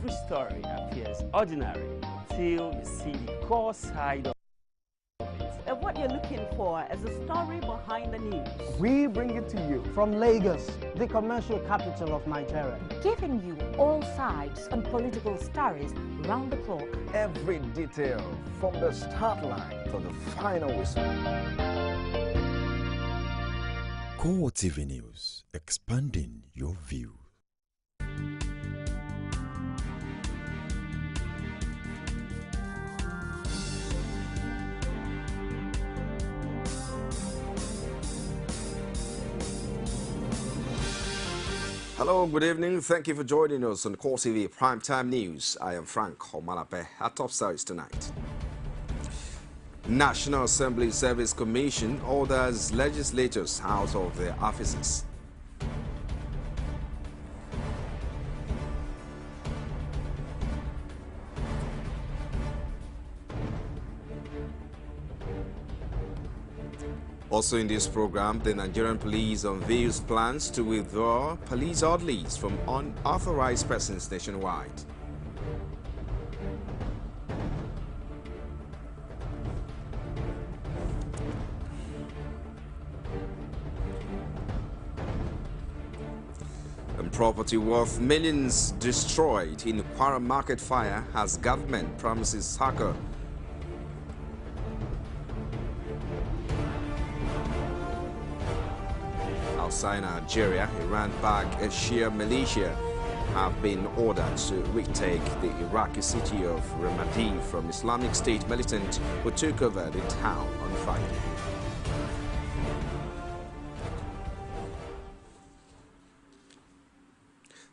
every story appears ordinary till you see the core side of it. And what you're looking for is the story behind the news. We bring it to you from Lagos, the commercial capital of Nigeria. Giving you all sides and political stories round the clock. Every detail from the start line to the final whistle. CoreTV News, expanding your view. Hello, good evening. Thank you for joining us on CoreTV Primetime News. I am Frank Omalape. Our top stories tonight. National Assembly Service Commission orders legislators out of their offices. Also in this program, the Nigerian police unveils plans to withdraw police orderlies from unauthorized persons nationwide. And property worth millions destroyed in Kwara market fire as government promises succor. Outside Nigeria, Iran-backed Shia militia have been ordered to retake the Iraqi city of Ramadi from Islamic State militants who took over the town on Friday.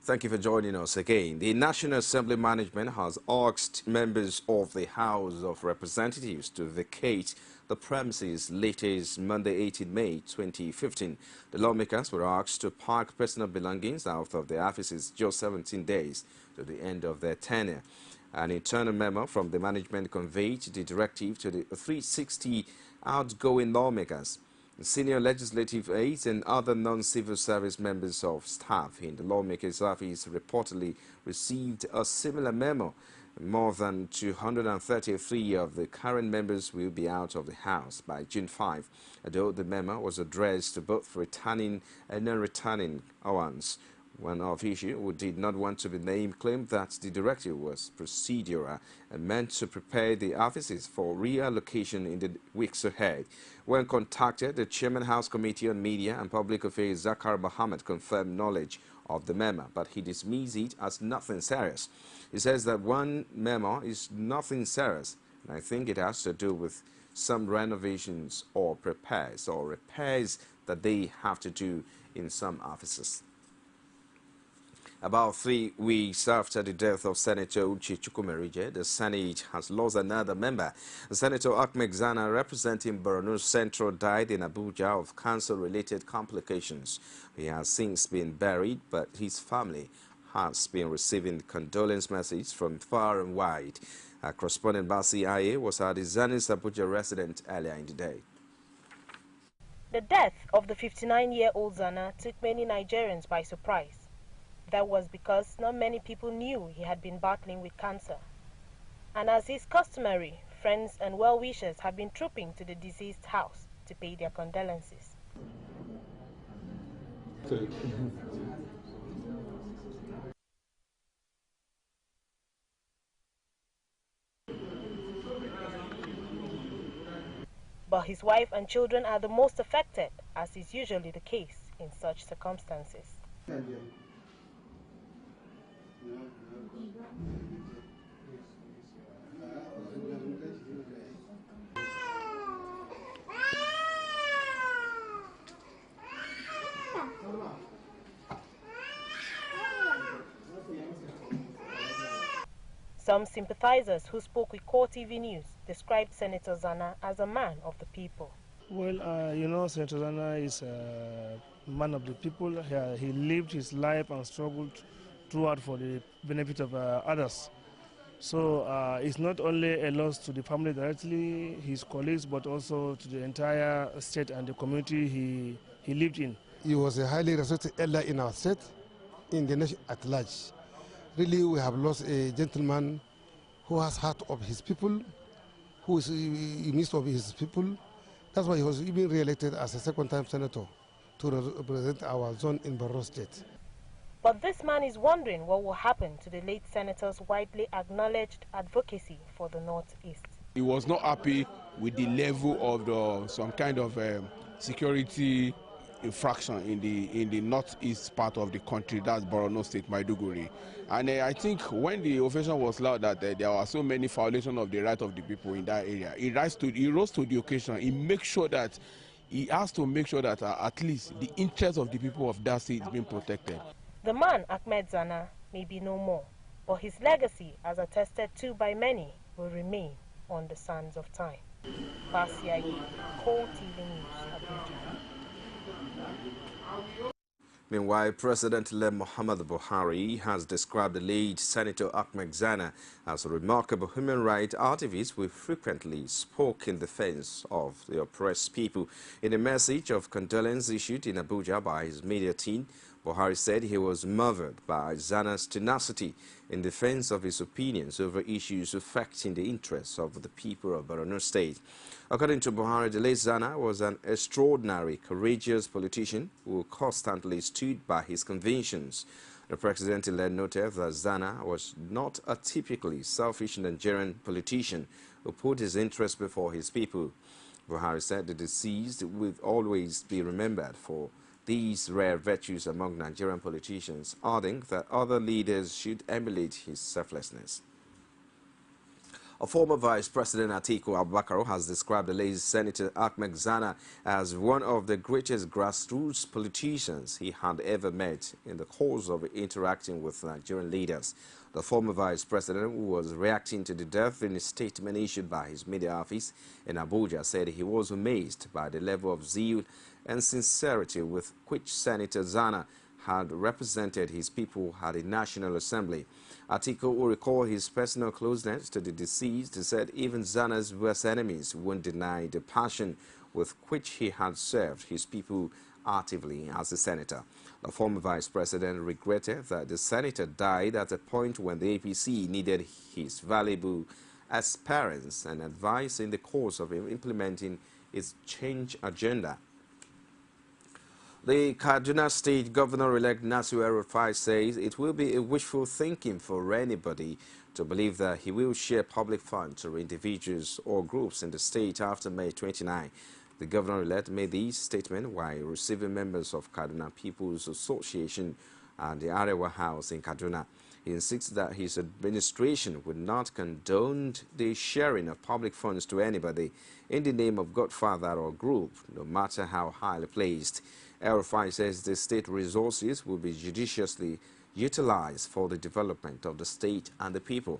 Thank you for joining us again. The National Assembly management has asked members of the House of Representatives to vacate the premises latest Monday, 18 May 2015. The lawmakers were asked to park personal belongings out of their offices just 17 days to the end of their tenure. An internal memo from the management conveyed the directive to the 360 outgoing lawmakers. Senior legislative aides and other non-civil service members of staff in the lawmaker's office reportedly received a similar memo. More than 233 of the current members will be out of the House by June 5, although the memo was addressed to both returning and non-returning ones. One official who did not want to be named claimed that the directive was procedural and meant to prepare the offices for reallocation in the weeks ahead. When contacted, the Chairman House Committee on Media and Public Affairs, Zakar Mohammed, confirmed knowledge of the memo, but he dismissed it as nothing serious. He says that one memo is nothing serious, and I think it has to do with some renovations or repairs that they have to do in some offices. About 3 weeks after the death of Senator Uche Chukwumerije, the Senate has lost another member. Senator Ahmed Zana, representing Borno Central, died in Abuja of cancer-related complications. He has since been buried, but his family has been receiving condolence messages from far and wide. Our correspondent Basi Aye was at the Zana's Abuja resident earlier in the day. The death of the 59-year-old Zana took many Nigerians by surprise. That was because not many people knew he had been battling with cancer. And as is customary, friends and well-wishers have been trooping to the deceased house to pay their condolences. But his wife and children are the most affected, as is usually the case in such circumstances. Some sympathizers who spoke with CoreTV News described Senator Zana as a man of the people. Well, you know, Senator Zana is a man of the people. He lived his life and struggled throughout for the benefit of others. So it's not only a loss to the family directly, his colleagues, but also to the entire state and the community he lived in. He was a highly respected elder in our state, in the nation at large. Really, we have lost a gentleman who has heart of his people, who is in midst of his people. That's why he was even re-elected as a second-time senator to represent our zone in Borno State. But this man is wondering what will happen to the late senator's widely acknowledged advocacy for the Northeast. He was not happy with the level of some kind of security infraction in the northeast part of the country, that's Borno State, Maiduguri. And I think when the offension was loud that there were so many violations of the right of the people in that area, he rose to the occasion. He has to make sure that at least the interests of the people of that state is being protected. The man, Ahmed Zana, may be no more, but his legacy, as attested to by many, will remain on the sands of time. Basiai, CoreTV News, Abuja. Meanwhile, President-elect Muhammad Buhari has described the late Senator Ahmed Zana as a remarkable human rights activist who frequently spoke in defense of the oppressed people. In a message of condolence issued in Abuja by his media team, Buhari said he was marveled by Zana's tenacity in defense of his opinions over issues affecting the interests of the people of Borno State. According to Buhari, the late Zana was an extraordinary, courageous politician who constantly stood by his convictions. The president-elect noted that Zana was not a typically selfish Nigerian politician who put his interests before his people. Buhari said the deceased will always be remembered for these rare virtues among Nigerian politicians, adding that other leaders should emulate his selflessness. A former Vice President Atiku Abubakar has described the late Senator Ahmed Zana as one of the greatest grassroots politicians he had ever met in the course of interacting with Nigerian leaders. The former Vice President, who was reacting to the death in a statement issued by his media office in Abuja, said he was amazed by the level of zeal and sincerity with which Senator Zana had represented his people at the National Assembly. Atiku, who recalled his personal closeness to the deceased, said even Zana's worst enemies won't deny the passion with which he had served his people actively as a senator. The former vice president regretted that the senator died at a point when the APC needed his valuable experience and advice in the course of implementing its change agenda. The Kaduna State Governor-elect Nasir El-Rufai says it will be a wishful thinking for anybody to believe that he will share public funds to individuals or groups in the state after May 29. The governor-elect made this statement while receiving members of Kaduna People's Association and the Arewa House in Kaduna. He insists that his administration would not condone the sharing of public funds to anybody in the name of Godfather or group, no matter how highly placed. El-Rufai says the state resources will be judiciously utilized for the development of the state and the people.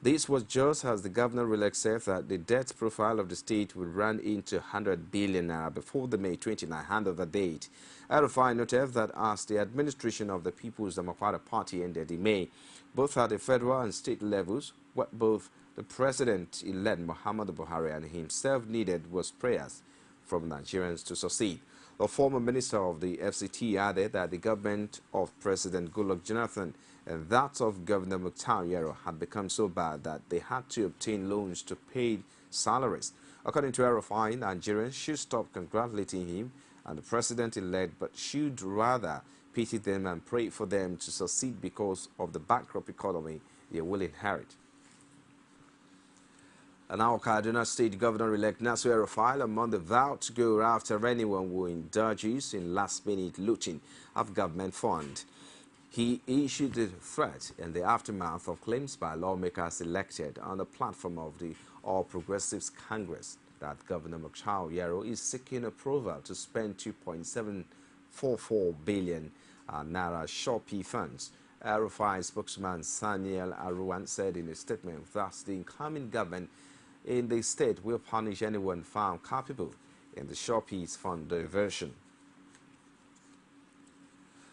This was just as the governor-elect said that the debt profile of the state would run into 100 billion naira before the May 29 handover date. El-Rufai noted that as the administration of the People's Democratic Party ended in May, both at the federal and state levels, what both the president-elect Muhammadu Buhari and himself needed was prayers from Nigerians to succeed. The former minister of the FCT added that the government of President Goodluck Jonathan and that of Governor Mukhtar Yero had become so bad that they had to obtain loans to pay salaries. According to El-Rufai, Nigerians should stop congratulating him and the president-elect, but should rather pity them and pray for them to succeed because of the bankrupt economy they will inherit. And now Kaduna State Governor-elect Nasir El-Rufai among the vowed to go after anyone who indulges in last-minute looting of government funds. He issued the threat in the aftermath of claims by lawmakers elected on the platform of the All Progressives Congress that Governor Mukhtar Yero is seeking approval to spend 2.744 billion naira Shopee funds. El-Rufai spokesman Saniel Aruwan said in a statement that the incoming government in the state will punish anyone found culpable in the Shopee's fund diversion.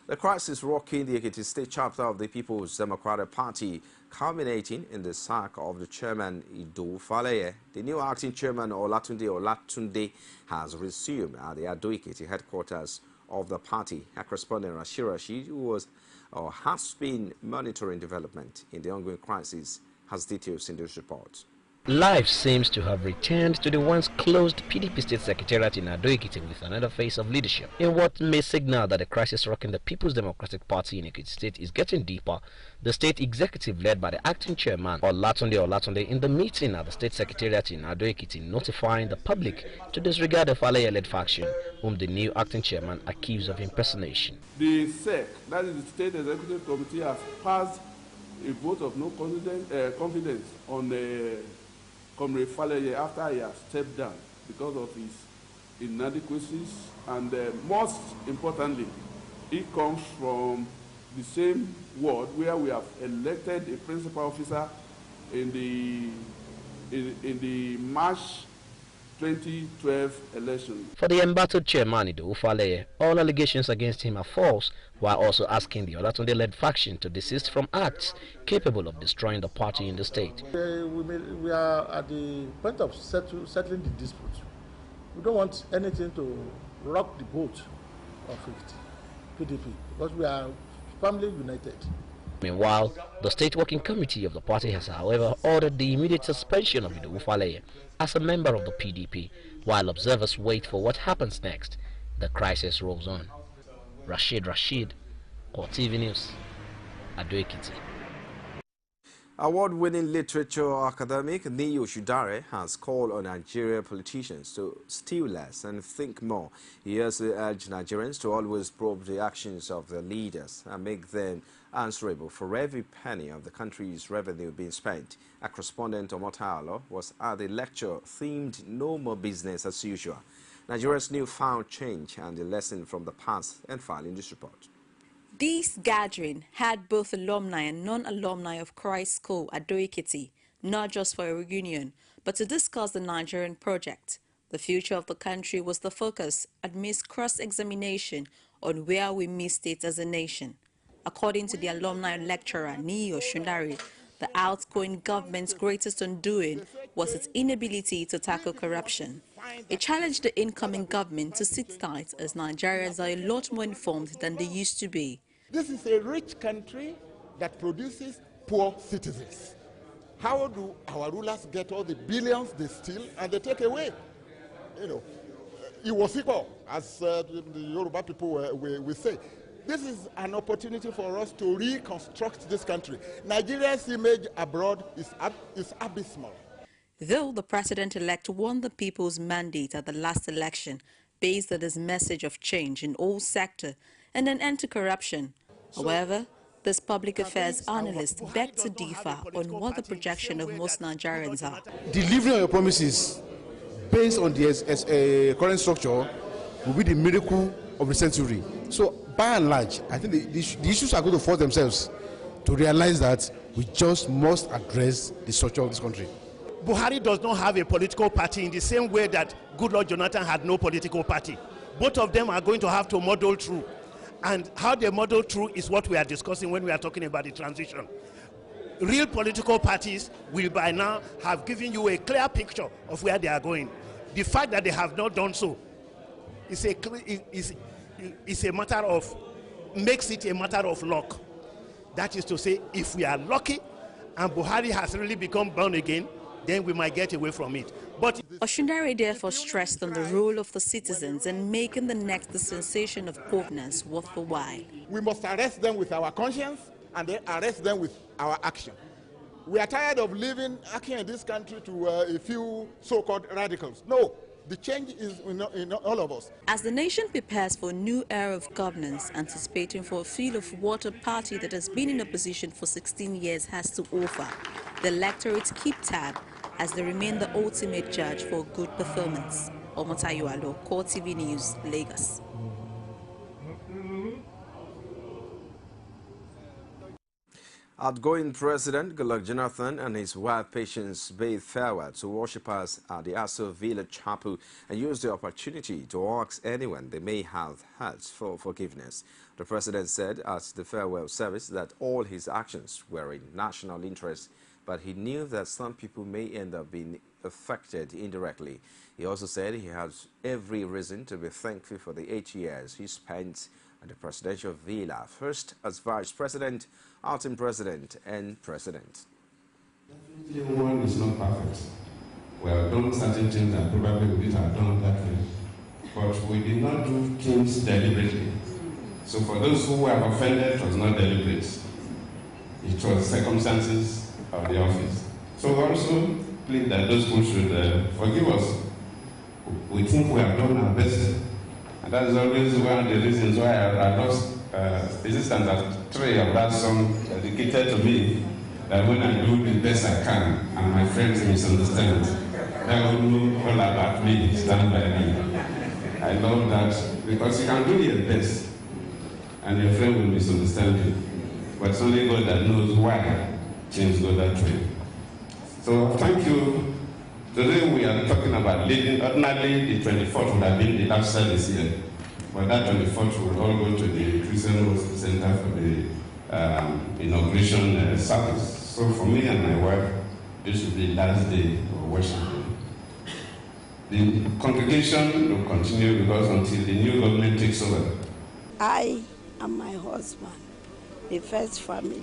The crisis rocking the Ekiti State chapter of the People's Democratic Party, culminating in the sack of the chairman Ido Faleye. The new acting chairman Olatunde has resumed at the Ado Ekiti headquarters of the party. Correspondent Rashid Rashid, who was or has been monitoring development in the ongoing crisis, has details in this report. Life seems to have returned to the once closed PDP state secretariat in Ado-Ekiti with another phase of leadership. In what may signal that the crisis rocking the People's Democratic Party in Ekiti State is getting deeper, the state executive led by the acting chairman Olatunde in the meeting at the state secretariat in Ado-Ekiti notifying the public to disregard the Faleye-led faction, whom the new acting chairman accused of impersonation. The SEC, that is the State Executive Committee, has passed a vote of no confidence on Comrade Faleye after he has stepped down because of his inadequacies, and most importantly, it comes from the same ward where we have elected a principal officer in the March 2012 election. For the embattled chairman Idowu Faleye, all allegations against him are false, while also asking the Olatunde-led faction to desist from acts capable of destroying the party in the state. We are at the point of settling the dispute. We don't want anything to rock the boat of PDP because we are firmly united. Meanwhile, the state working committee of the party has, however, ordered the immediate suspension of Idowu Faleye as a member of the PDP, while observers wait for what happens next. The crisis rolls on. Rashid, CoreTV News, Ado-Ekiti. Award-winning literature academic Niyo Shudare has called on Nigerian politicians to steal less and think more. He also urged Nigerians to always probe the actions of their leaders and make them answerable for every penny of the country's revenue being spent. A correspondent Omotalo was at the lecture themed "No More Business as Usual." Nigeria's newfound change and the lesson from the past, and file in this report. This gathering had both alumni and non-alumni of Christ School at Ado-Ekiti, not just for a reunion, but to discuss the Nigerian project. The future of the country was the focus amidst cross-examination on where we missed it as a nation. According to the alumni lecturer Niyo Shudare, the outgoing government's greatest undoing was its inability to tackle corruption. It challenged the incoming government to sit tight as Nigerians are a lot more informed than they used to be. This is a rich country that produces poor citizens. How do our rulers get all the billions they steal and they take away? You know, it was equal, as the Yoruba people will say. This is an opportunity for us to reconstruct this country. Nigeria's image abroad is abysmal. Though the president-elect won the people's mandate at the last election based on his message of change in all sectors and an end to corruption, however, this public affairs analyst begged to differ on what the projection of most Nigerians are. Delivering on your promises based on the current structure will be the miracle of the century. So, by and large, I think the issues are going to force themselves to realize that we just must address the structure of this country. Buhari does not have a political party in the same way that Goodluck Jonathan had no political party. Both of them are going to have to model through. And how they model through is what we are discussing when we are talking about the transition. Real political parties will by now have given you a clear picture of where they are going. The fact that they have not done so is a matter of, makes it a matter of luck. That is to say, if we are lucky and Buhari has really become born again, then we might get away from it. But Shudare therefore stressed on the role of the citizens in making the next dispensation of governance worth the while. We must arrest them with our conscience and then arrest them with our action. We are tired of living action in this country to a few so-called radicals. No, the change is in all of us. As the nation prepares for a new era of governance, anticipating for a feel of what a party that has been in opposition for 16 years has to offer, the electorate keep tab as they remain the ultimate judge for good performance. Omotalo, CoreTV News, Lagos. Outgoing President Goodluck Jonathan and his wife Patience bade farewell to worshippers at the Aso Village Chapel and used the opportunity to ask anyone they may have hurt for forgiveness. The president said at the farewell service that all his actions were in national interest, but he knew that some people may end up being affected indirectly. He also said he has every reason to be thankful for the 8 years he spent at the presidential villa, first as vice president, acting president, and president. Definitely one is not perfect. We have done certain things that probably we didn't have done that way. But we did not do things deliberately. So for those who have offended, it was not deliberate. It was circumstances of the office. So we also plead that those who should forgive us. We think we have done our best. And that is always one of the reasons why I lost resistance at 3 of that song dedicated to me, that when I do the best I can and my friends misunderstand, they will know all about me, stand by me. I love that because you can do your best and your friend will misunderstand you. But it's only God that knows why things go that way. So thank you. Today we are talking about leading. Ordinarily, the 24th would have been the last service here. But that 24th will all go to the Christian Worship Center for the inauguration service. So for me and my wife, this will be the last day of worship. The congregation will continue because until the new government takes over. I and my husband, the first family,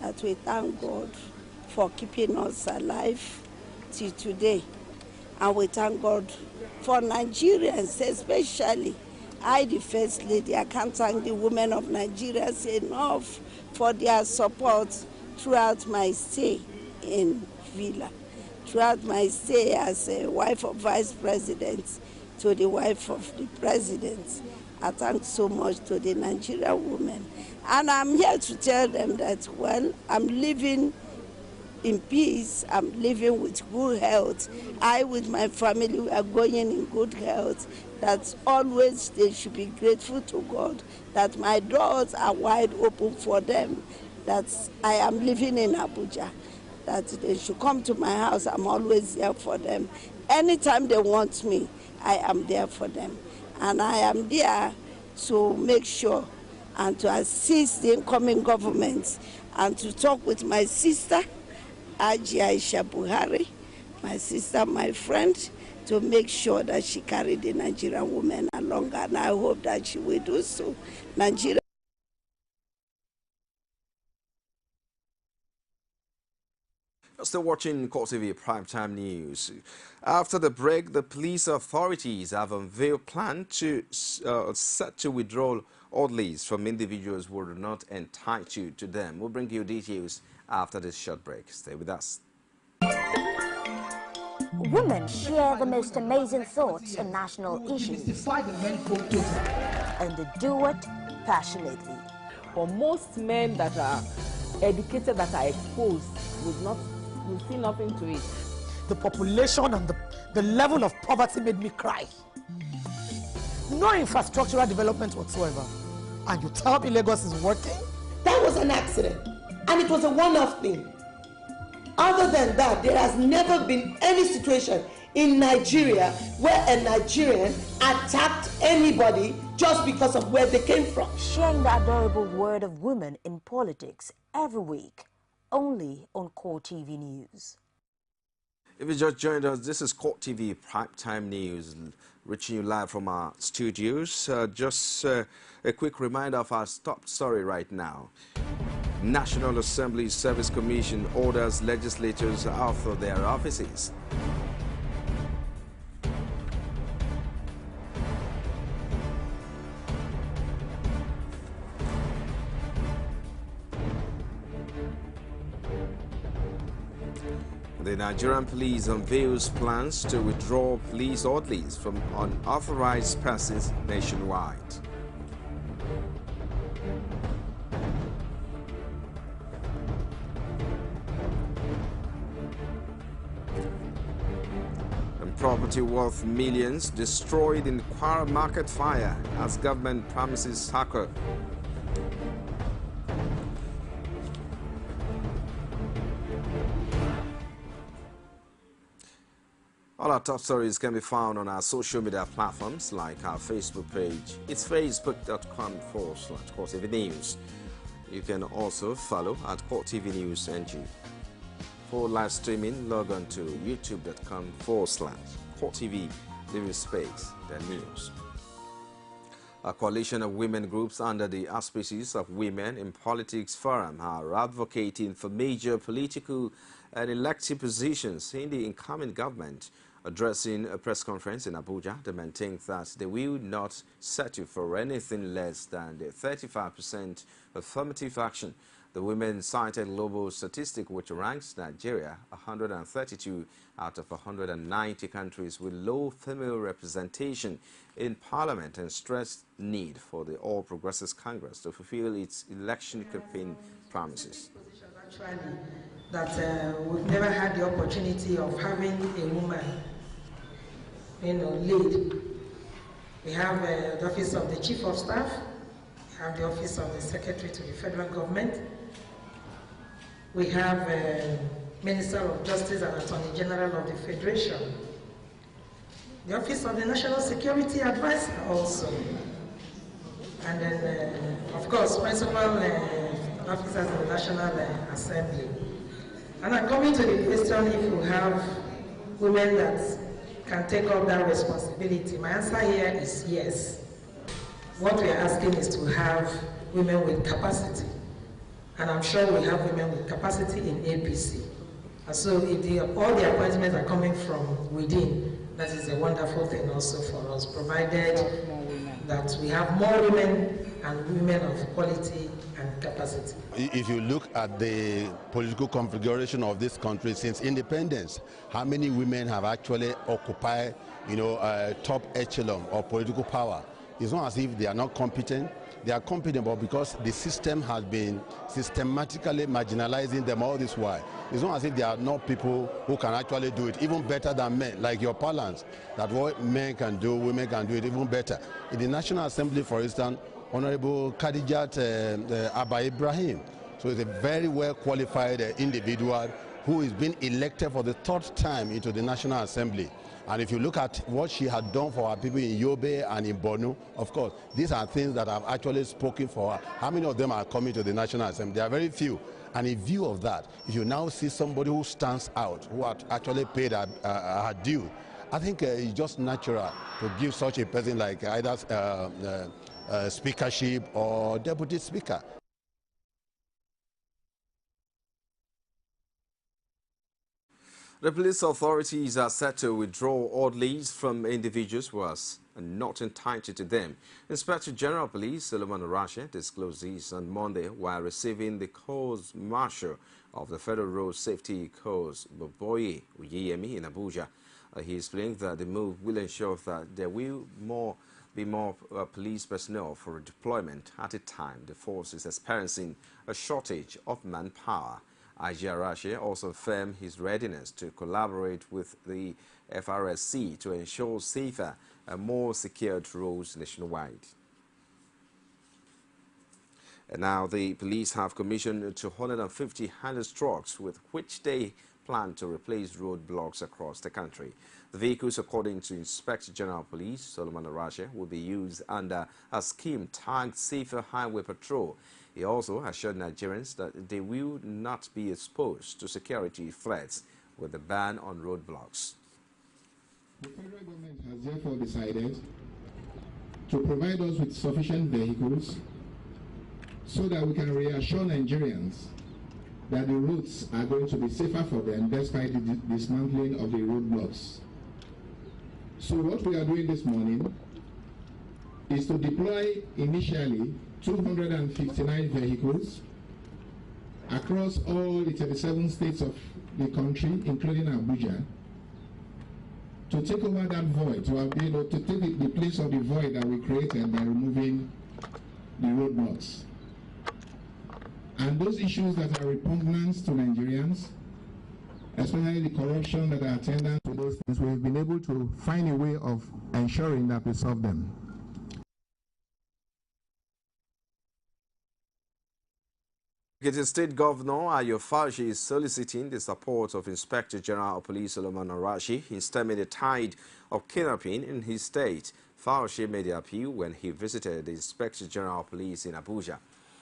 that we thank God for keeping us alive till today. And we thank God for Nigerians, especially I, the First Lady. I can't thank the women of Nigeria enough for their support throughout my stay in Villa, throughout my stay as a wife of Vice President to the wife of the President. I thank so much to the Nigerian women. And I'm here to tell them that, well, I'm living in peace, I'm living with good health. I, with my family, we are going in good health. That always they should be grateful to God, that my doors are wide open for them, that I am living in Abuja, that they should come to my house. I'm always there for them. Anytime they want me, I am there for them. And I am there to make sure and to assist the incoming government and to talk with my sister, Aji Aisha Buhari, my sister, my friend, to make sure that she carried the Nigerian women along, and I hope that she will do so. Nigeria. You're still watching CoreTV Primetime News. After the break, the police authorities have unveiled plan to set to withdraw orderlies from individuals who are not entitled to them. We'll bring you details after this short break. Stay with us. Women share the most amazing thoughts on national issues, and they do it passionately. For most men that are educated, that are exposed, will see nothing to it. The population and the level of poverty made me cry. No infrastructural development whatsoever. And you tell me Lagos is working? That was an accident, and it was a one-off thing. Other than that, there has never been any situation in Nigeria where a Nigerian attacked anybody just because of where they came from. Sharing the adorable word of women in politics every week, only on CoreTV News. If you just joined us, this is CoreTV Primetime News, reaching you live from our studios. Just a quick reminder of our top story right now. National Assembly Service Commission orders legislators out of their offices. The Nigerian police unveils plans to withdraw police orderlies from unauthorized persons nationwide. And property worth millions destroyed in Kwara market fire as government promises hacker. All our top stories can be found on our social media platforms like our Facebook page. It's facebook.com/CoreTV News. You can also follow at CoreTV News NG. For live streaming, log on to youtube.com/CoreTV News Space, the news. A coalition of women groups under the auspices of Women in Politics Forum are advocating for major political and elective positions in the incoming government. Addressing a press conference in Abuja, they maintain that they will not settle for anything less than the 35% affirmative action. The women cited global statistic which ranks Nigeria 132 out of 190 countries with low female representation in parliament and stressed need for the All Progressives Congress to fulfill its election campaign promises. Actually, that we've never had the opportunity of having a woman, lead. We have the office of the Chief of Staff, we have the office of the Secretary to the Federal Government, we have Minister of Justice and Attorney General of the Federation, the office of the National Security Advisor also, and then, of course, principal officers of the National Assembly. And I'm coming to the question if you have women that can take up that responsibility. My answer here is yes. What we are asking is to have women with capacity. And I'm sure we have women with capacity in APC. And so if all the appointments are coming from within, that is a wonderful thing also for us, provided that we have more women and women of quality and capacity. If you look at the political configuration of this country since independence, how many women have actually occupied, top echelon of political power? It's not as if they are not competent. They are competent, but because the system has been systematically marginalizing them all this while. It's not as if there are not people who can actually do it even better than men, like your parlance, that what men can do, women can do it even better. In the National Assembly, for instance, Honorable Khadijat Abba Ibrahim, so he's a very well qualified individual who is being elected for the third time into the National Assembly. And if you look at what she had done for our people in Yobe and in Borno, of course, these are things that have actually spoken for her. How many of them are coming to the National Assembly? There are very few. And in view of that, if you now see somebody who stands out, who had actually paid her due, I think it's just natural to give such a person like either speakership or deputy speaker. The police authorities are set to withdraw orderlies from individuals who are not entitled to them. Inspector General Police Solomon Arashe disclosed this on Monday while receiving the Corps Marshal of the Federal Road Safety Corps, Boboye Uyeyemi, in Abuja. He explained that the move will ensure that there will be more police personnel for deployment at a time the force is experiencing a shortage of manpower. IG Arashe also affirmed his readiness to collaborate with the FRSC to ensure safer and more secured roads nationwide. And now the police have commissioned 250 handless trucks with which they plan to replace roadblocks across the country. The vehicles, according to Inspector General Police Solomon Arashe, will be used under a scheme tagged Safer Highway Patrol. He also assured Nigerians that they will not be exposed to security threats with the ban on roadblocks. The federal government has therefore decided to provide us with sufficient vehicles so that we can reassure Nigerians that the roads are going to be safer for them despite the dismantling of the roadblocks. So what we are doing this morning is to deploy initially 259 vehicles across all the 37 states of the country, including Abuja, to take over that void, to be able to take the place of the void that we created by removing the roadblocks. And those issues that are repugnant to Nigerians, especially the corruption that are attendant to those things, we've been able to find a way of ensuring that we solve them. The State Governor Ayo Faji is soliciting the support of Inspector General of Police Solomon Arashe in stemming the tide of kidnapping in his state. Faji made the appeal when he visited the Inspector General of Police in Abuja.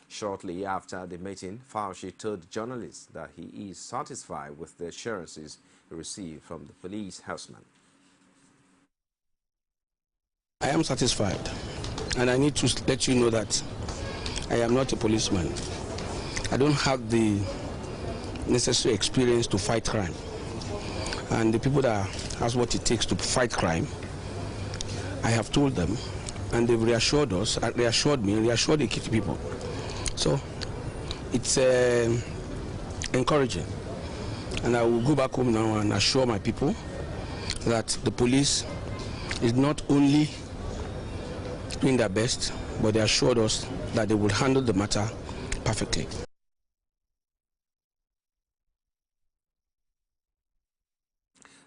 Shortly after the meeting, Faji told journalists that he is satisfied with the assurances he received from the police herdsman. I am satisfied And I need to let you know that I am not a policeman. I don't have the necessary experience to fight crime. And the people that has what it takes to fight crime, I have told them, and they've reassured us, reassured me, reassured the Ekiti people. So it's encouraging. And I will go back home now and assure my people that the police is not only doing their best, but they assured us that they will handle the matter perfectly.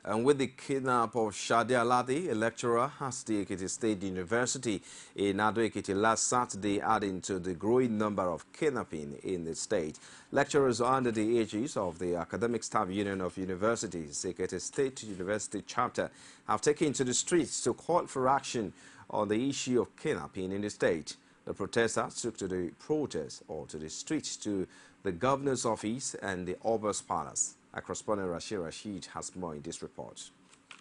And with the kidnap of Shadia Ladi, a lecturer at the Ekiti State University in Ado-Ekiti last Saturday, adding to the growing number of kidnapping in the state. Lecturers under the aegis of the Academic Staff Union of Universities, Ekiti State University chapter, have taken to the streets to call for action on the issue of kidnapping in the state. The protesters took to the streets to the governor's office and the Ober's Palace. Our correspondent Rashid has more in this report.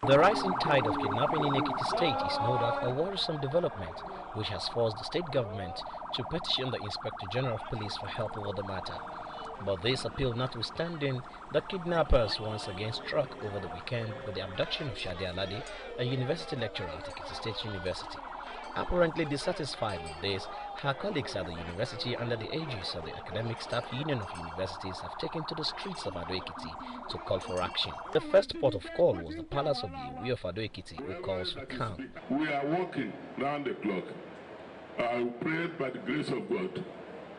The rising tide of kidnapping in Ekiti State is no doubt a worrisome development, which has forced the state government to petition the Inspector General of Police for help over the matter. But this appeal notwithstanding, the kidnappers once again struck over the weekend with the abduction of Shadia Ladi, a university lecturer at Ekiti State University. Apparently dissatisfied with this, her colleagues at the university under the aegis of the Academic Staff Union of Universities have taken to the streets of Ado-Ekiti to call for action. The first port of call was the Palace of the Iwi of Ado-Ekiti, who calls for calm. We are working round the clock. I pray by the grace of God,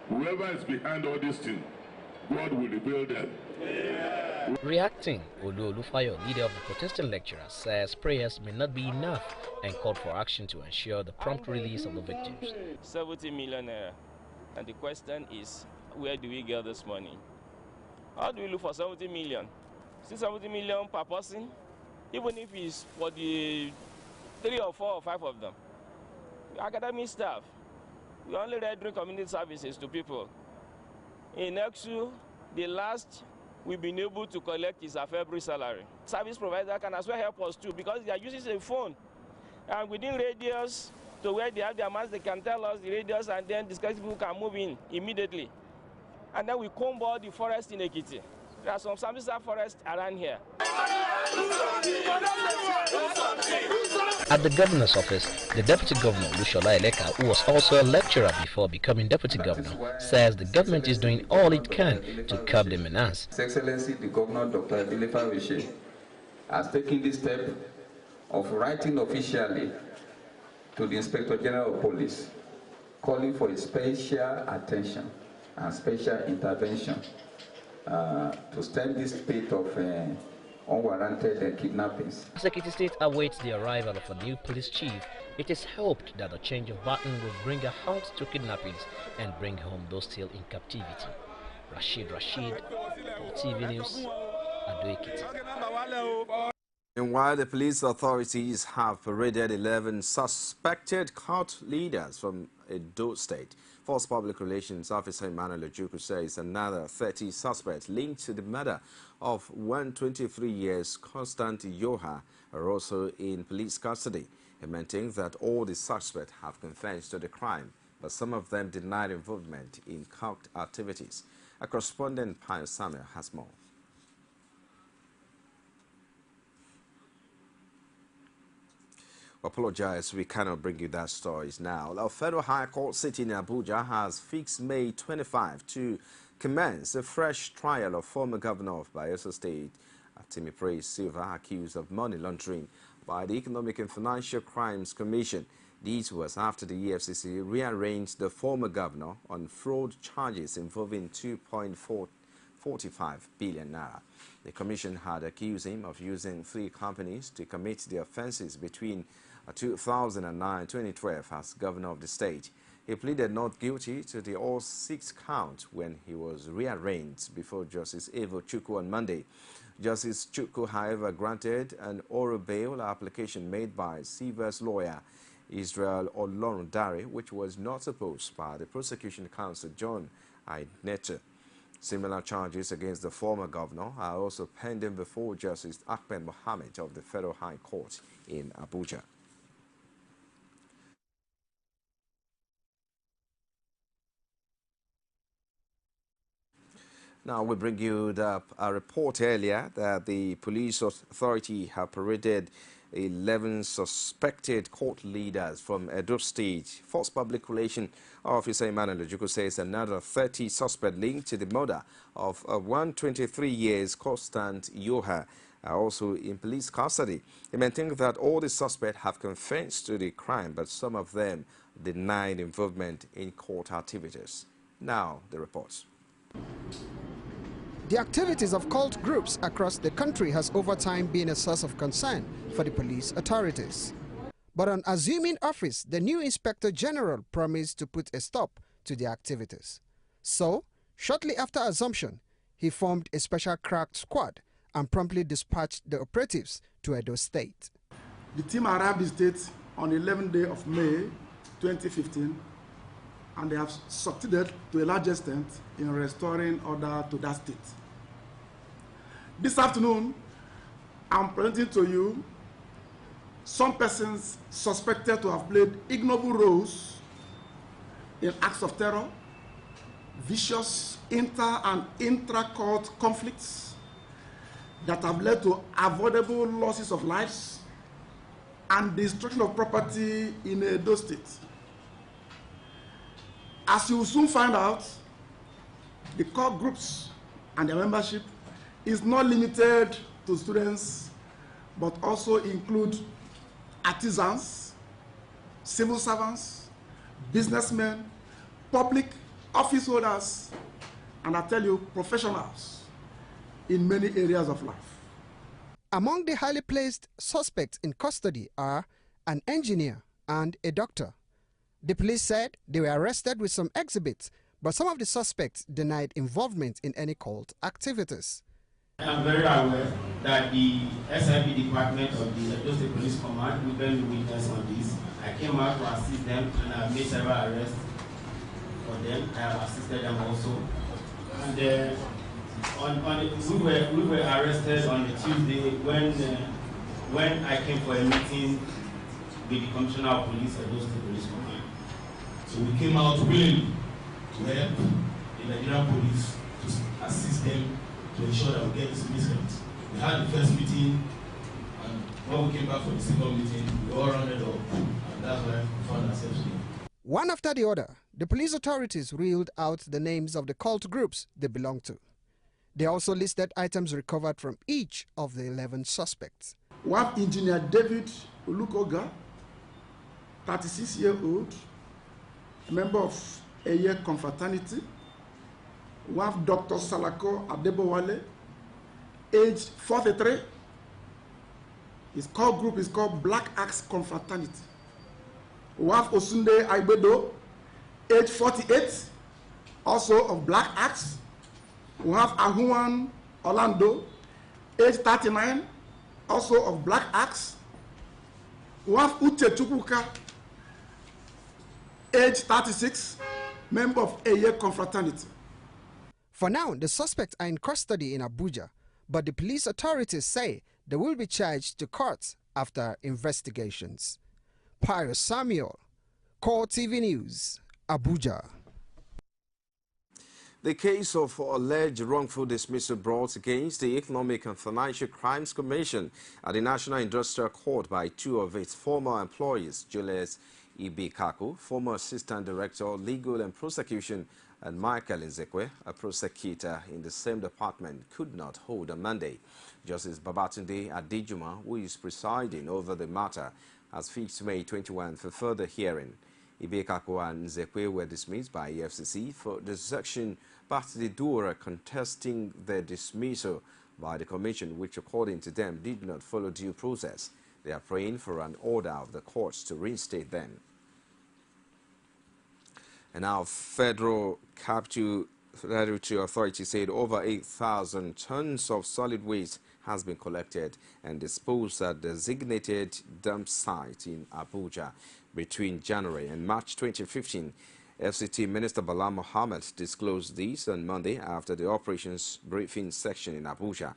whoever is behind all these things, God will reveal them. Reacting, Olu Olufayo, leader of the protesting lecturers, says prayers may not be enough and called for action to ensure the prompt release of the victims. 70 million naira. And the question is, where do we get this money? How do we look for 70 million? Still 70 million per person, even if it's for the 3 or 4 or 5 of them. Academic staff, we only rendering community services to people. In Exu, the last we've been able to collect is a February salary. Service provider can as well help us too, because they are using a phone. And within radius to where they have their mass, they can tell us the radius, and then discuss people can move in immediately. And then we comb all the forest in Ekiti. There are some Sambisa forests around here. At the governor's office, the deputy governor, Lushola Eleka, who was also a lecturer before becoming deputy governor, says the government is doing all it can to curb the menace. His Excellency, the Governor, Dr. Bilifa Rishi, has taken this step of writing officially to the Inspector General of Police, calling for a special attention and special intervention to stem this spate of unwarranted kidnappings. As Ekiti State awaits the arrival of a new police chief, it is hoped that the change of baton will bring a halt to kidnappings and bring home those still in captivity. Rashid, CoreTV News, Ado-Ekiti. And while the police authorities have paraded 11 suspected cult leaders from Edo State, Force Public Relations Officer Emmanuel Ojukwu says another 30 suspects linked to the murder of 123 years Constant Yoha are also in police custody. He maintains that all the suspects have confessed to the crime, but some of them denied involvement in cult activities. A correspondent, Pius Samuel, has more. Apologize, we cannot bring you that stories now. The Federal High Court sitting in Abuja has fixed May 25 to commence a fresh trial of former governor of Bayelsa State, Timipre Silva, accused of money laundering by the Economic and Financial Crimes Commission. This was after the EFCC rearranged the former governor on fraud charges involving 2.45 billion naira. The commission had accused him of using 3 companies to commit the offenses between 2009 and 2012 as governor of the state. He pleaded not guilty to the all 6 counts when he was rearranged before Justice Evo Chukwu on Monday. Justice Chukwu, however, granted an oral bail application made by Silva's lawyer, Israel Olorundare, which was not opposed by the prosecution counsel John Aineto. Similar charges against the former governor are also pending before Justice Ahmed Mohammed of the Federal High Court in Abuja. Now we bring you a report earlier that the police authority have paraded 11 suspected cult leaders from Edo State. Force Public Relations Officer Emmanuel Ojuku says another 30 suspects linked to the murder of 123 years Constant Yoha are also in police custody. He maintained that all the suspects have confessed to the crime, but some of them denied involvement in court activities. Now the reports. The activities of cult groups across the country has over time been a source of concern for the police authorities. But on assuming office, the new Inspector General promised to put a stop to the activities. So, shortly after assumption, he formed a special crack squad and promptly dispatched the operatives to Edo State. The team arrived in the state on the 11th day of May 2015, and they have succeeded to a large extent in restoring order to that state. This afternoon, I'm presenting to you some persons suspected to have played ignoble roles in acts of terror, vicious inter- and intra-court conflicts that have led to avoidable losses of lives and destruction of property in Edo State. As you will soon find out, the core groups and their membership is not limited to students, but also include artisans, civil servants, businessmen, public office holders, and I tell you, professionals in many areas of life. Among the highly placed suspects in custody are an engineer and a doctor. The police said they were arrested with some exhibits, but some of the suspects denied involvement in any cult activities. I'm very aware that the SIB department of the Edo State Police Command will bear witness on this. I came out to assist them and I made several arrests for them. I have assisted them also. And we were arrested on a Tuesday when I came for a meeting with the Commissioner of Police at Edo State Police Command. So we came out willingly to help the Nigerian police to assist them to ensure that we get this incident. We had the first meeting, and when we came back for the second meeting, we all rounded up, and that's why we found ourselves here. One after the other, the police authorities reeled out the names of the cult groups they belong to. They also listed items recovered from each of the 11 suspects. We have Engineer David Olukoga, 36-year-old, member of Eye Confraternity. We have Dr. Salako Adebowale, aged 43. His core group is called Black Axe Confraternity. We have Osunde Aibedo, age 48, also of Black Axe. We have Ahuan Orlando, age 39, also of Black Axe. We have Uche Chukwuka, age 36, member of Eye Confraternity. For now, the suspects are in custody in Abuja, but the police authorities say they will be charged to court after investigations. Pius Samuel, CoreTV News, Abuja. The case of alleged wrongful dismissal brought against the Economic and Financial Crimes Commission at the National Industrial Court by two of its former employees, Julius Ibikaku, former Assistant Director, Legal and Prosecution, and Michael Nzekwe, a prosecutor in the same department, could not hold on Monday. Justice Babatunde Adejuma, who is presiding over the matter, has fixed May 21 for further hearing. Ibekaku and Nzekwe were dismissed by EFCC for desertion, but the duo are contesting their dismissal by the commission, which according to them did not follow due process. They are praying for an order of the courts to reinstate them. And now, Federal Capital Authority said over 8,000 tons of solid waste has been collected and disposed at the designated dump site in Abuja between January and March 2015. FCT Minister Bala Mohammed disclosed this on Monday after the operations briefing section in Abuja.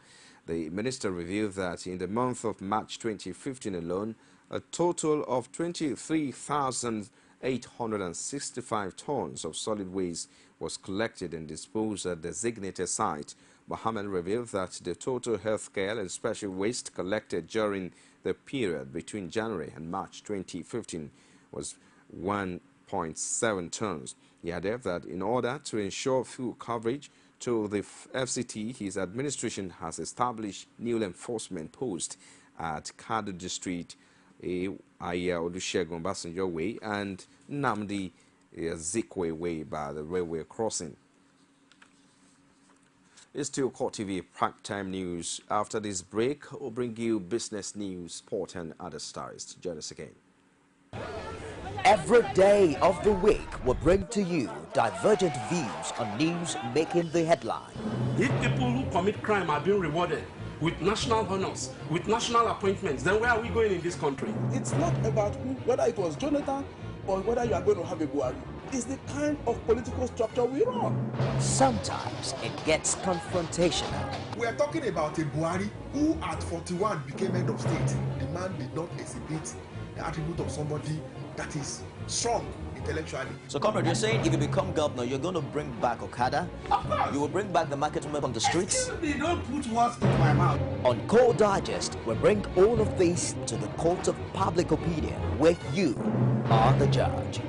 The minister revealed that in the month of March 2015 alone, a total of 23,000 865 tons of solid waste was collected and disposed at designated site. Mohammed revealed that the total healthcare and special waste collected during the period between January and March 2015 was 1.7 tons. He added that in order to ensure full coverage to the FCT, his administration has established new enforcement posts at Kado District, Aya Olusegun Obasanjo Way and Nnamdi Zikwe Way by the railway crossing. It's still CoreTV Prime Time News. After this break, we'll bring you business news, sport and other stars. Join us again. Every day of the week will bring to you divergent views on news making the headline. If people who commit crime are being rewarded with national honors, with national appointments, then where are we going in this country? It's not about whether it was Jonathan or whether you are going to have a Buhari. It's the kind of political structure we run. Sometimes it gets confrontational. We are talking about a Buhari who at 41 became head of state. The man did not exhibit the attribute of somebody that is strong intellectually. So, comrade, you're saying if you become governor, you're going to bring back Okada? Of course. You will bring back the market women on the streets? Excuse me, don't put words into my mouth. On Core Digest, we bring all of this to the court of public opinion, where you are the judge.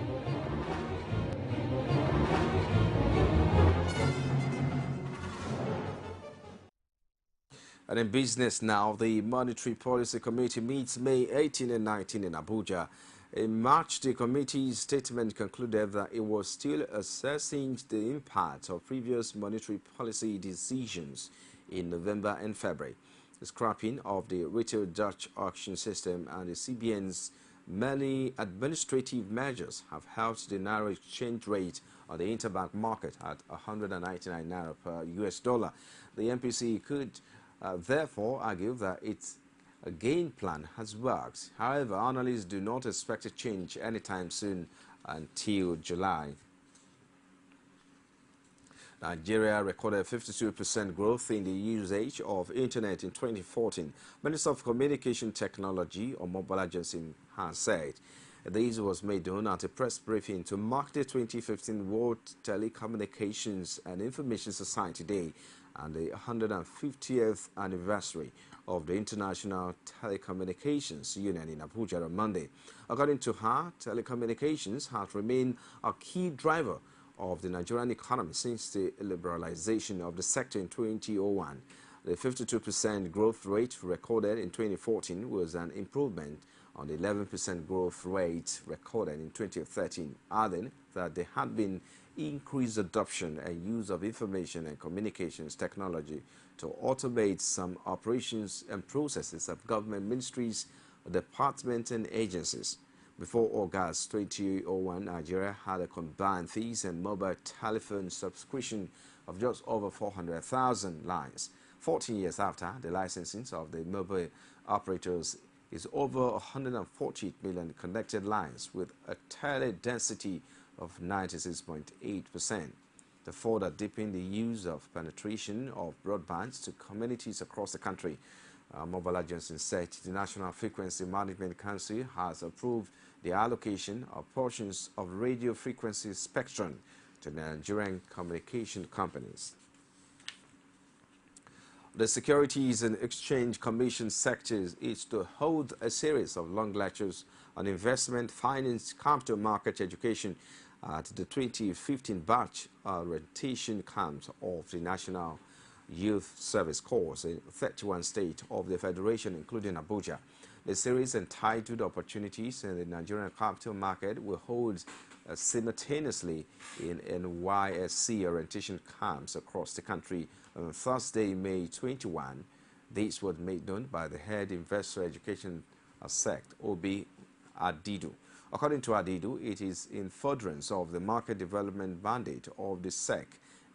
And in business now, the Monetary Policy Committee meets May 18 and 19 in Abuja. In March, the committee's statement concluded that it was still assessing the impact of previous monetary policy decisions in November and February. The scrapping of the retail Dutch auction system and the CBN's many administrative measures have helped the naira exchange rate on the interbank market at 199 naira per US dollar. The MPC could therefore argue that its game plan has worked. However, analysts do not expect a change anytime soon until July. Nigeria recorded 52% growth in the usage of internet in 2014. Minister of Communication Technology, Omobala Johnson, has said. This was made known at a press briefing to mark the 2015 World Telecommunications and Information Society Day and the 150th anniversary of the International Telecommunications Union in Abuja on Monday. According to her, telecommunications has remained a key driver of the Nigerian economy since the liberalization of the sector in 2001. The 52% growth rate recorded in 2014 was an improvement on the 11% growth rate recorded in 2013, adding that there had been increased adoption and use of information and communications technology to automate some operations and processes of government ministries, departments, and agencies. Before August 2001, Nigeria had a combined fixed and mobile telephone subscription of just over 400,000 lines. 14 years after, the licensing of the mobile operators is over 140 million connected lines with a tele density of 96.8%. To further deepen the use of penetration of broadband to communities across the country, Mobala Johnson said the National Frequency Management Council has approved the allocation of portions of radio frequency spectrum to Nigerian communication companies. The Securities and Exchange Commission sectors is to hold a series of long lectures on investment, finance, capital market education at the 2015 batch orientation camps of the National Youth Service Corps in 31 states of the Federation, including Abuja. The series entitled Opportunities in the Nigerian Capital Market will hold simultaneously in NYSC orientation camps across the country on Thursday, May 21. This was made known by the head investor education sect, Obi Adidu. According to Adidu, it is in furtherance of the market development mandate of the SEC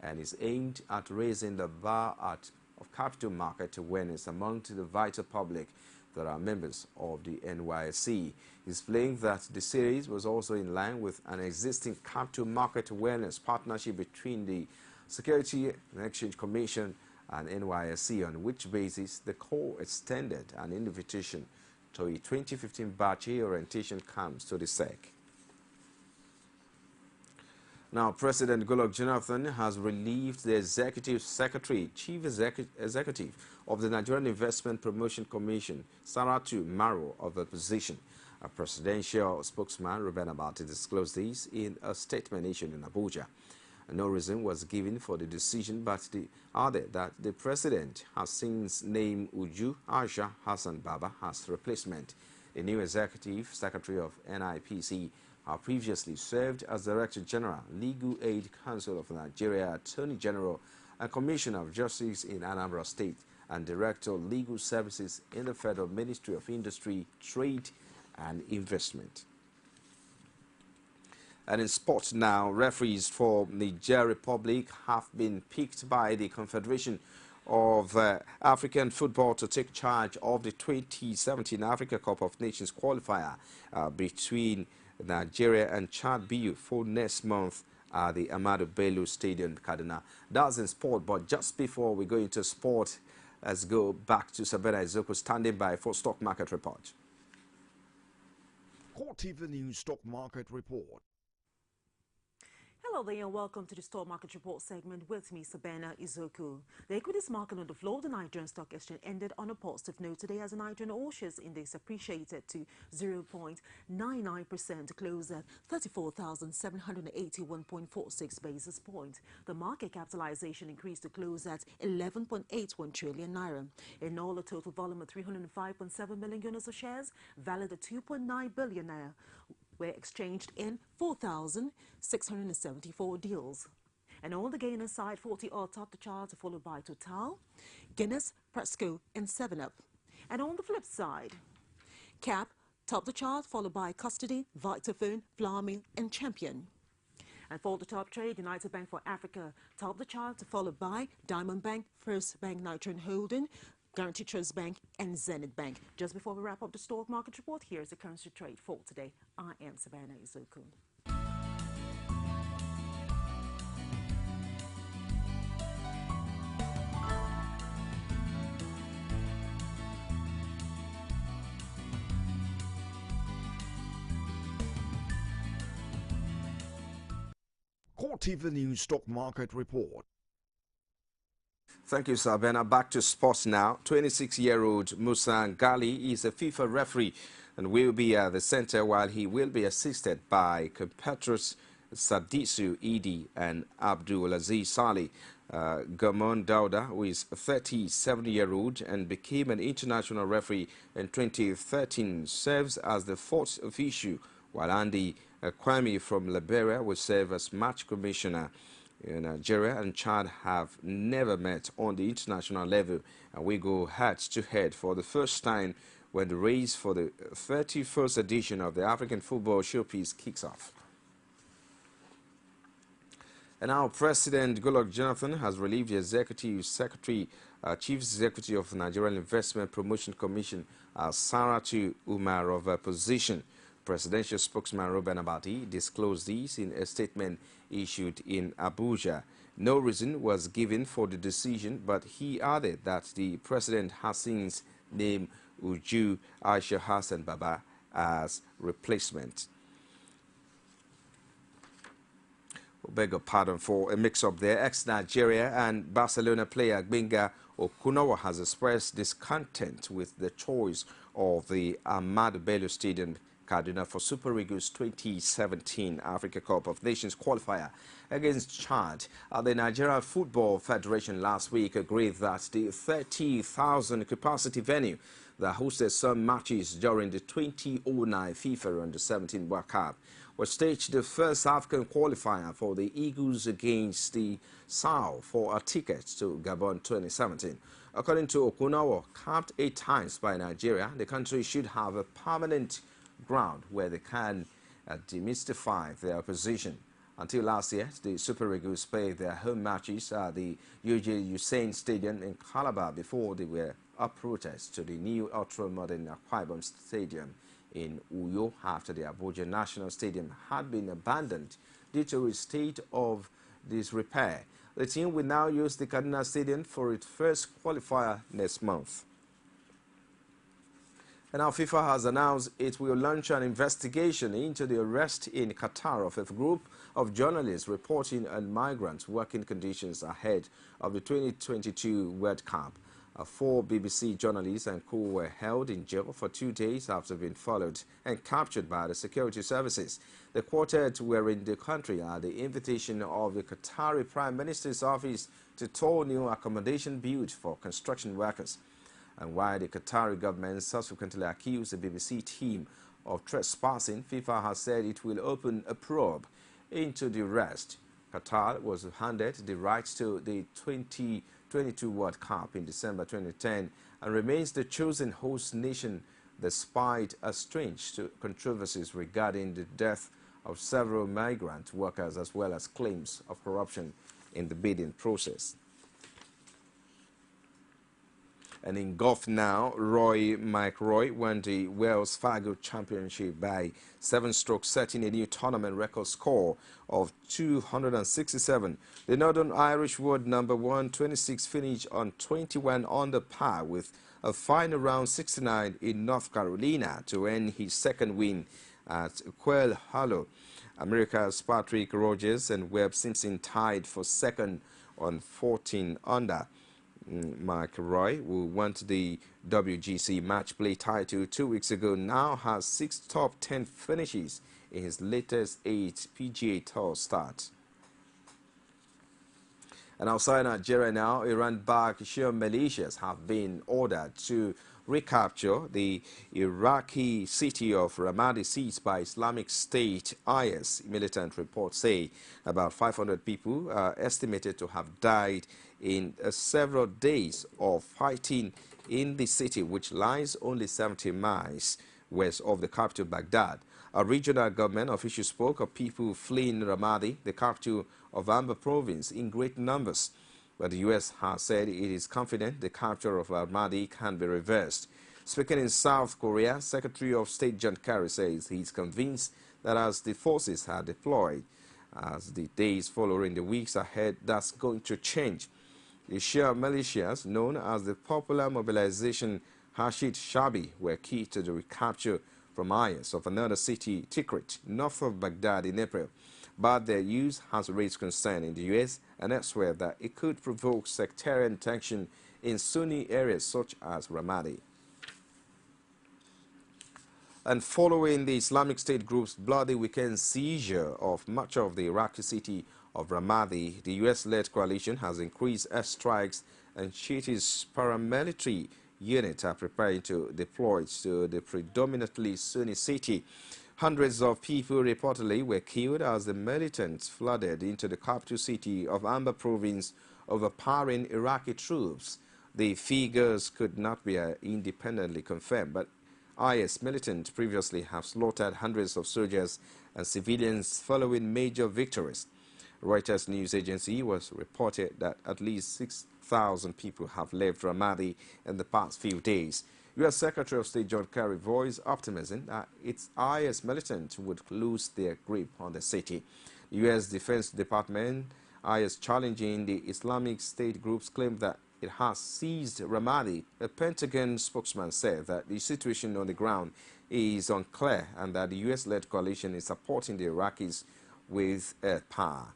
and is aimed at raising the bar of capital market awareness among the vital public that are members of the NYSC. Displaying that the series was also in line with an existing capital market awareness partnership between the Security and Exchange Commission and NYSC, on which basis the Corps extended an invitation to a 2015 batch orientation camps to the SEC. Now, President Goodluck Jonathan has relieved the Executive Secretary, Chief Executive of the Nigerian Investment Promotion Commission, Saratu Maro, of the position. A presidential spokesman, Ruben Abati, disclosed this in a statement issued in Abuja. No reason was given for the decision, but added that the president has since named Uju Aisha Hassan Baba as replacement. The new Executive Secretary of NIPC previously served as Director General, Legal Aid Council of Nigeria, Attorney General, and Commissioner of Justice in Anambra State, and Director of Legal Services in the Federal Ministry of Industry, Trade and Investment. And in sports now, referees for Niger Republic have been picked by the Confederation of African Football to take charge of the 2017 Africa Cup of Nations qualifier between Nigeria and Chad BU for next month at the Ahmadu Bello Stadium, Kaduna. That's in sport, but just before we go into sport, let's go back to Sabena Izoko standing by for stock market report. CoreTV News Stock Market Report. Hello there and welcome to the Stock Market Report segment with me, Sabena Izoku. The equities market on the floor of the Nigerian Stock Exchange ended on a positive note today as the Nigerian All-Shares Index appreciated to 0.99% to close at 34,781.46 basis points. The market capitalization increased to close at 11.81 trillion naira. In all, a total volume of 305.7 million units of shares, valued at 2.9 billion naira, were exchanged in 4,674 deals. And on the gainer side, 40 oil topped the chart, followed by Total, Guinness, Presco, and 7-Up. And on the flip side, Cap topped the chart, followed by Custody, Vitaphone, Flammy, and Champion. And for the top trade, United Bank for Africa topped the chart, followed by Diamond Bank, First Bank Nigerian Holding, Guarantee Trust Bank, and Zenith Bank. Just before we wrap up the stock market report, here's the currency trade for today. I am Savannah Izoku. CoreTV News Stock Market Report. Thank you, Sabena. Back to sports now. 26-year-old Musa Ngali is a FIFA referee and will be at the center while he will be assisted by compatriots Sadisu Idi and Abdul Aziz Saleh. Gamon Dauda, who is a 37-year-old and became an international referee in 2013, serves as the fourth official, while Andy Kwame from Liberia will serve as match commissioner. Nigeria and Chad have never met on the international level, and we go head-to-head for the first time when the race for the 31st edition of the African Football Showpiece kicks off. And now President Goodluck Jonathan has relieved the Executive Secretary, Chief Executive of the Nigerian Investment Promotion Commission, Saratu Umar, of her position. Presidential spokesman Ruben Abati disclosed this in a statement issued in Abuja. No reason was given for the decision, but he added that the president has since named Uju Aisha Hassan Baba as replacement. Beg your pardon for a mix-up there. Ex-Nigeria and Barcelona player Gbenga Okunowa has expressed discontent with the choice of the Ahmadu Bello Stadium, Kaduna, for Super Eagles 2017 Africa Cup of Nations qualifier against Chad. The Nigerian Football Federation last week agreed that the 30,000 capacity venue that hosted some matches during the 2009 FIFA Under-17 World Cup will stage the first African qualifier for the Eagles against the Sao for a ticket to Gabon 2017. According to Okunowa, capped 8 times by Nigeria, the country should have a permanent ground where they can demystify their opposition. Until last year, the Super Eagles played their home matches at the UJ Hussein Stadium in Calabar before they were uprooted to the new ultra-modern Akwa Ibom Stadium in Uyo after the Abuja National Stadium had been abandoned due to a state of disrepair. The team will now use the Kaduna Stadium for its first qualifier next month. And now FIFA has announced it will launch an investigation into the arrest in Qatar of a group of journalists reporting on migrants' working conditions ahead of the 2022 World Cup. 4 BBC journalists and crew were held in jail for 2 days after being followed and captured by the security services. The quartet were in the country at the invitation of the Qatari Prime Minister's office to tour new accommodation built for construction workers. And while the Qatari government subsequently accused the BBC team of trespassing, FIFA has said it will open a probe into the arrest. Qatar was handed the rights to the 2022 World Cup in December 2010 and remains the chosen host nation despite a strange controversies regarding the death of several migrant workers as well as claims of corruption in the bidding process. And in golf now, Mike Roy won the Wells Fargo Championship by 7 strokes, setting a new tournament record score of 267. The Northern Irish World number 126 finished on 21 under par with a final round 69 in North Carolina to earn his second win at Quail Hollow. America's Patrick Rogers and Webb Simpson tied for second on 14 under. Mike Roy, who won the WGC match play title 2 weeks ago, now has 6 top 10 finishes in his latest 8 PGA Tour starts. And outside Nigeria now, Iran-backed Shia militias have been ordered to recapture the Iraqi city of Ramadi seized by Islamic State IS. Militant reports say about 500 people are estimated to have died in several days of fighting in the city, which lies only 70 miles west of the capital, Baghdad. A regional government official spoke of people fleeing Ramadi, the capital of Anbar province, in great numbers. But the U.S. has said it is confident the capture of Ramadi can be reversed. Speaking in South Korea, Secretary of State John Kerry says he is convinced that as the forces are deployed, as the days follow in the weeks ahead, that's going to change. The Shia militias, known as the Popular Mobilization Hashid Shabi, were key to the recapture from IS of another city, Tikrit, north of Baghdad in April. But their use has raised concern in the U.S. and elsewhere that it could provoke sectarian tension in Sunni areas such as Ramadi. And following the Islamic State group's bloody weekend seizure of much of the Iraqi city of Ramadi, the U.S.-led coalition has increased airstrikes and Shiites paramilitary units are preparing to deploy to the predominantly Sunni city. Hundreds of people reportedly were killed as the militants flooded into the capital city of Anbar province, overpowering Iraqi troops. The figures could not be independently confirmed, but IS militants previously have slaughtered hundreds of soldiers and civilians following major victories. Reuters news agency was reported that at least 6,000 people have left Ramadi in the past few days. U.S. Secretary of State John Kerry voiced optimism that its IS militants would lose their grip on the city. The U.S. Defense Department, IS challenging the Islamic State group's claim that it has seized Ramadi. A Pentagon spokesman said that the situation on the ground is unclear and that the U.S.-led coalition is supporting the Iraqis with air power.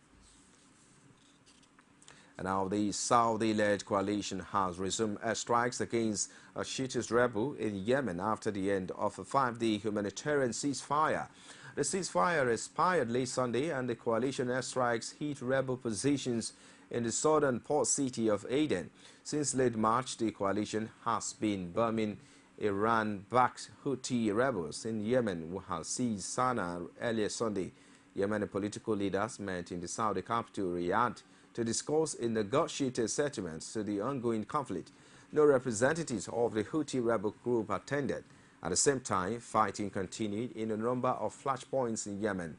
And now the Saudi-led coalition has resumed airstrikes against a Shiite rebel in Yemen after the end of a 5-day humanitarian ceasefire. The ceasefire expired late Sunday and the coalition airstrikes hit rebel positions in the southern port city of Aden. Since late March, the coalition has been bombing Iran-backed Houthi rebels in Yemen who have seized Sana'a earlier Sunday. Yemeni political leaders met in the Saudi capital, Riyadh, to discuss a negotiated settlement to the ongoing conflict. No representatives of the Houthi rebel group attended. At the same time, fighting continued in a number of flashpoints in Yemen.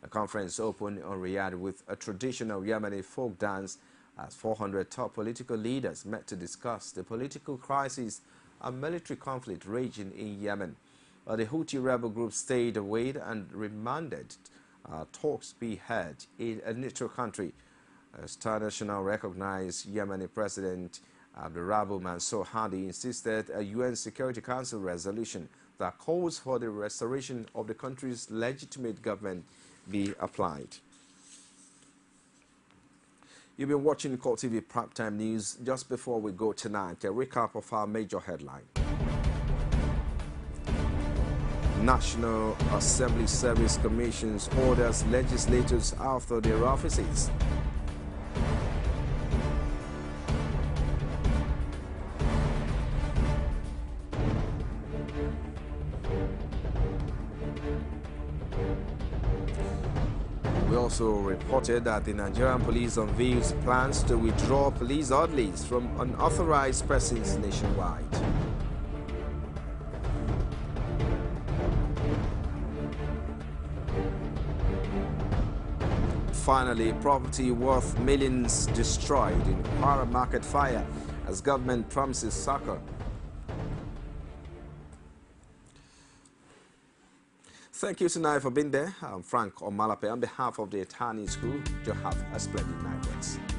A conference opened on Riyadh with a traditional Yemeni folk dance as 400 top political leaders met to discuss the political crisis and military conflict raging in Yemen. The Houthi rebel group stayed away and remanded talks be held in a neutral country. International recognized Yemeni President Abdurrahman Mansour Hadi insisted a UN Security Council resolution that calls for the restoration of the country's legitimate government be applied. You've been watching CoreTV Primetime News. Just before we go tonight, a recap of our major headline. National Assembly Service Commissions orders legislators out of their offices. We also reported that the Nigerian police unveils plans to withdraw police orderlies from unauthorized persons nationwide. Finally, property worth millions destroyed in Kwara market fire as government promises succor. Thank you tonight for being there. I'm Frank Omalape. On behalf of the entire news crew, you have a splendid night.